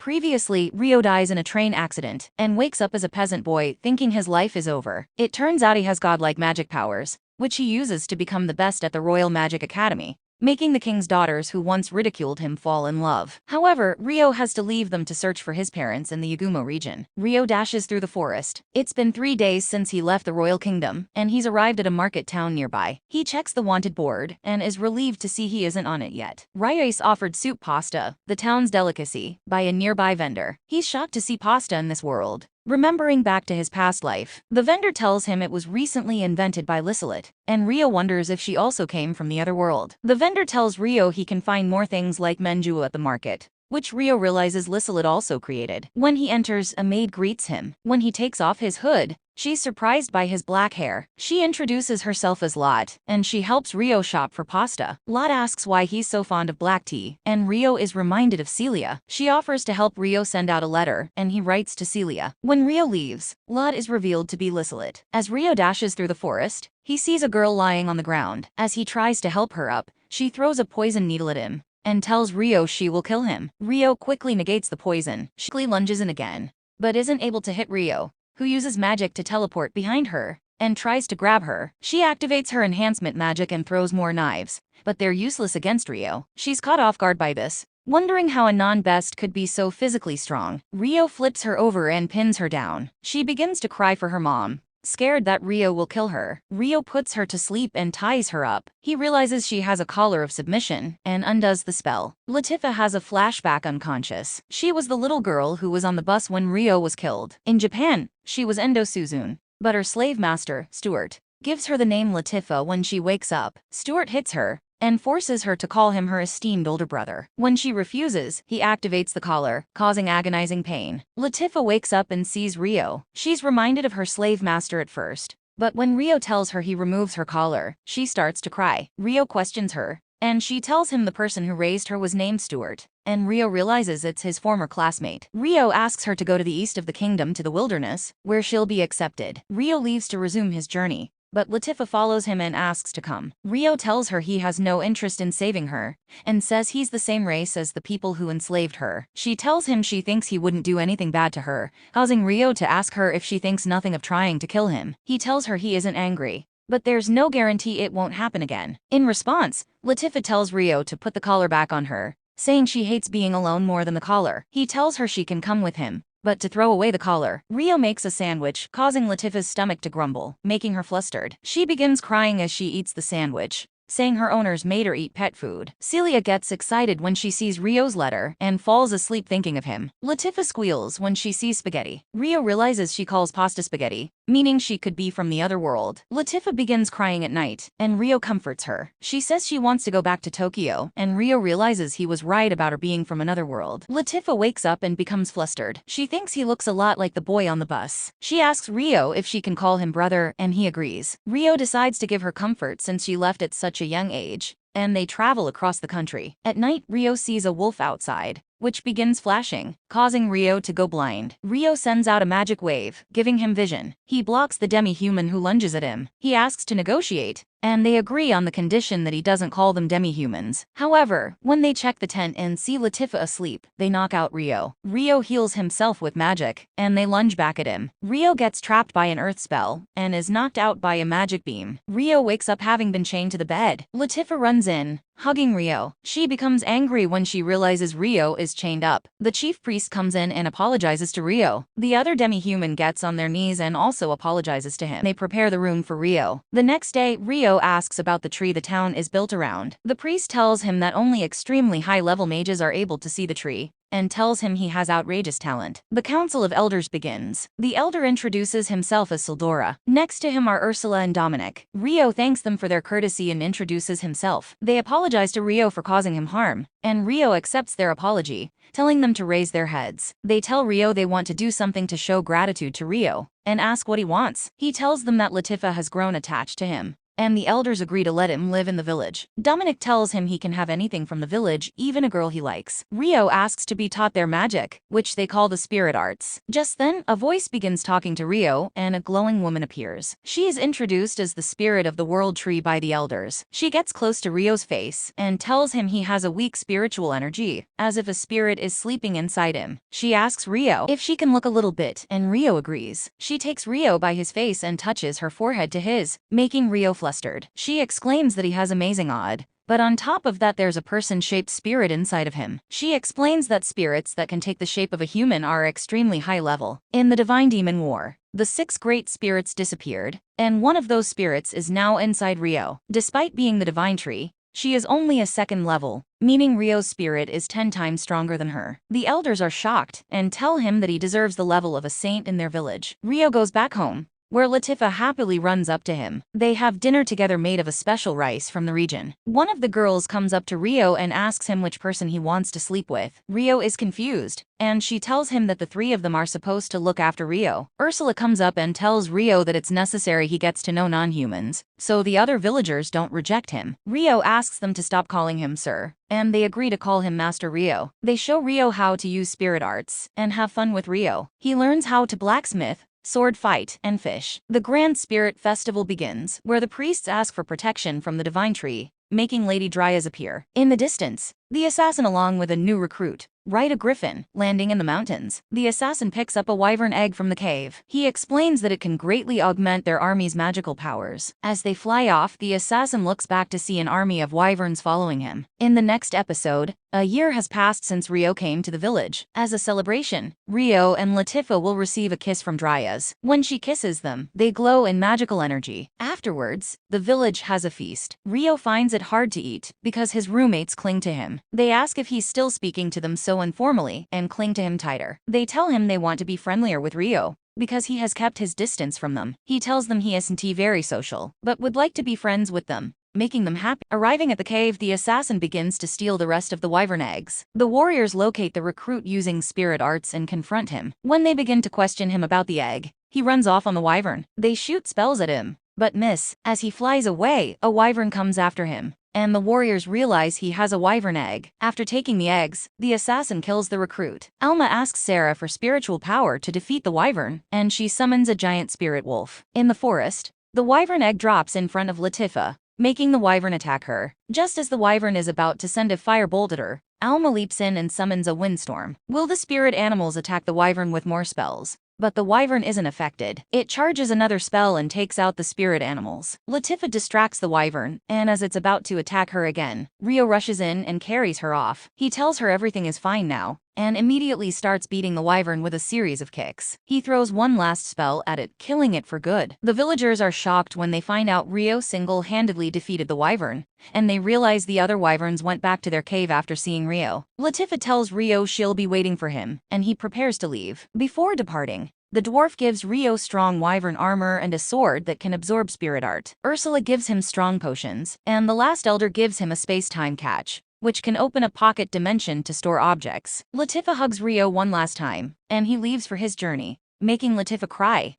Previously, Rio dies in a train accident and wakes up as a peasant boy thinking his life is over. It turns out he has godlike magic powers, which he uses to become the best at the Royal Magic Academy, making the king's daughters who once ridiculed him fall in love. However, Rio has to leave them to search for his parents in the Yagumo region. Rio dashes through the forest. It's been 3 days since he left the royal kingdom, and he's arrived at a market town nearby. He checks the wanted board and is relieved to see he isn't on it yet. Rio's offered soup pasta, the town's delicacy, by a nearby vendor. He's shocked to see pasta in this world. Remembering back to his past life, the vendor tells him it was recently invented by Liselet, and Rio wonders if she also came from the other world. The vendor tells Rio he can find more things like menju at the market, which Rio realizes Liselet also created. When he enters, a maid greets him. When he takes off his hood, she's surprised by his black hair. She introduces herself as Lot, and she helps Rio shop for pasta. Lot asks why he's so fond of black tea, and Rio is reminded of Celia. She offers to help Rio send out a letter, and he writes to Celia. When Rio leaves, Lot is revealed to be Liselet. As Rio dashes through the forest, he sees a girl lying on the ground. As he tries to help her up, she throws a poison needle at him and tells Rio she will kill him. Rio quickly negates the poison. She lunges in again, but isn't able to hit Rio, who uses magic to teleport behind her and tries to grab her. She activates her enhancement magic and throws more knives, but they're useless against Rio. She's caught off guard by this, wondering how a non-best could be so physically strong. Rio flips her over and pins her down. She begins to cry for her mom, scared that Rio will kill her. Rio puts her to sleep and ties her up. He realizes she has a collar of submission and undoes the spell. Latifa has a flashback unconscious. She was the little girl who was on the bus when Rio was killed. In Japan, she was Endo Suzune, but her slave master, Stuart, gives her the name Latifa when she wakes up. Stuart hits her and forces her to call him her esteemed older brother. When she refuses, he activates the collar, causing agonizing pain. Latifa wakes up and sees Rio. She's reminded of her slave master at first, but when Rio tells her he removes her collar, she starts to cry. Rio questions her, and she tells him the person who raised her was named Stuart, and Rio realizes it's his former classmate. Rio asks her to go to the east of the kingdom to the wilderness, where she'll be accepted. Rio leaves to resume his journey, but Latifa follows him and asks to come. Rio tells her he has no interest in saving her, and says he's the same race as the people who enslaved her. She tells him she thinks he wouldn't do anything bad to her, causing Rio to ask her if she thinks nothing of trying to kill him. He tells her he isn't angry, but there's no guarantee it won't happen again. In response, Latifa tells Rio to put the collar back on her, saying she hates being alone more than the collar. He tells her she can come with him, but to throw away the collar. Rio makes a sandwich, causing Latifa's stomach to grumble, making her flustered. She begins crying as she eats the sandwich, saying her owners made her eat pet food. Celia gets excited when she sees Rio's letter and falls asleep thinking of him. Latifa squeals when she sees spaghetti. Rio realizes she calls pasta spaghetti, meaning she could be from the other world. Latifa begins crying at night, and Rio comforts her. She says she wants to go back to Tokyo, and Rio realizes he was right about her being from another world. Latifa wakes up and becomes flustered. She thinks he looks a lot like the boy on the bus. She asks Rio if she can call him brother, and he agrees. Rio decides to give her comfort since she left at such a young age, and they travel across the country. At night, Rio sees a wolf outside, which begins flashing, causing Rio to go blind. Rio sends out a magic wave, giving him vision. He blocks the demi-human who lunges at him. He asks to negotiate, and they agree on the condition that he doesn't call them demi-humans. However, when they check the tent and see Latifa asleep, they knock out Rio. Rio heals himself with magic, and they lunge back at him. Rio gets trapped by an earth spell, and is knocked out by a magic beam. Rio wakes up having been chained to the bed. Latifa runs in, hugging Rio. She becomes angry when she realizes Rio is chained up. The chief priest comes in and apologizes to Rio. The other demi-human gets on their knees and also apologizes to him. They prepare the room for Rio. The next day, Rio asks about the tree the town is built around. The priest tells him that only extremely high-level mages are able to see the tree, and tells him he has outrageous talent. The Council of Elders begins. The elder introduces himself as Sildora. Next to him are Ursula and Dominic. Rio thanks them for their courtesy and introduces himself. They apologize to Rio for causing him harm, and Rio accepts their apology, telling them to raise their heads. They tell Rio they want to do something to show gratitude to Rio, and ask what he wants. He tells them that Latifa has grown attached to him, and the elders agree to let him live in the village. Dominic tells him he can have anything from the village, even a girl he likes. Rio asks to be taught their magic, which they call the spirit arts. Just then, a voice begins talking to Rio, and a glowing woman appears. She is introduced as the spirit of the world tree by the elders. She gets close to Rio's face and tells him he has a weak spiritual energy, as if a spirit is sleeping inside him. She asks Rio if she can look a little bit, and Rio agrees. She takes Rio by his face and touches her forehead to his, making Rio flustered. She exclaims that he has amazing odd. But on top of that, there's a person-shaped spirit inside of him. She explains that spirits that can take the shape of a human are extremely high level. In the Divine Demon War, the 6 great spirits disappeared, and one of those spirits is now inside Rio. Despite being the Divine Tree, she is only a 2nd level, meaning Rio's spirit is 10 times stronger than her. The elders are shocked and tell him that he deserves the level of a saint in their village. Rio goes back home, where Latifa happily runs up to him. They have dinner together made of a special rice from the region. One of the girls comes up to Rio and asks him which person he wants to sleep with. Rio is confused, and she tells him that the 3 of them are supposed to look after Rio. Ursula comes up and tells Rio that it's necessary he gets to know non-humans, so the other villagers don't reject him. Rio asks them to stop calling him sir, and they agree to call him Master Rio. They show Rio how to use spirit arts and have fun with Rio. He learns how to blacksmith, sword fight, and fish. The Grand Spirit Festival begins, where the priests ask for protection from the Divine Tree, making Lady Dryas appear. In the distance, the assassin along with a new recruit ride a griffin, landing in the mountains. The assassin picks up a wyvern egg from the cave. He explains that it can greatly augment their army's magical powers. As they fly off, the assassin looks back to see an army of wyverns following him. In the next episode, a year has passed since Rio came to the village. As a celebration, Rio and Latifa will receive a kiss from Dryas. When she kisses them, they glow in magical energy. Afterwards, the village has a feast. Rio finds it hard to eat because his roommates cling to him. They ask if he's still speaking to them so informally and cling to him tighter. They tell him they want to be friendlier with Rio because he has kept his distance from them. He tells them he isn't very social, but would like to be friends with them, making them happy. Arriving at the cave, the assassin begins to steal the rest of the wyvern eggs. The warriors locate the recruit using spirit arts and confront him. When they begin to question him about the egg, he runs off on the wyvern. They shoot spells at him, but miss. As he flies away, a wyvern comes after him, and the warriors realize he has a wyvern egg. After taking the eggs, the assassin kills the recruit. Alma asks Sarah for spiritual power to defeat the wyvern, and she summons a giant spirit wolf. In the forest, the wyvern egg drops in front of Latifa, making the wyvern attack her. Just as the wyvern is about to send a firebolt at her, Alma leaps in and summons a windstorm. Will the spirit animals attack the wyvern with more spells? But the wyvern isn't affected. It charges another spell and takes out the spirit animals. Latifa distracts the wyvern, and as it's about to attack her again, Rio rushes in and carries her off. He tells her everything is fine now, and immediately starts beating the wyvern with a series of kicks. He throws one last spell at it, killing it for good. The villagers are shocked when they find out Rio single-handedly defeated the wyvern, and they realize the other wyverns went back to their cave after seeing Rio. Latifa tells Rio she'll be waiting for him, and he prepares to leave. Before departing, the dwarf gives Rio strong wyvern armor and a sword that can absorb spirit art. Ursula gives him strong potions, and the last elder gives him a space-time catch, which can open a pocket dimension to store objects. Latifa hugs Rio one last time, and he leaves for his journey, making Latifa cry.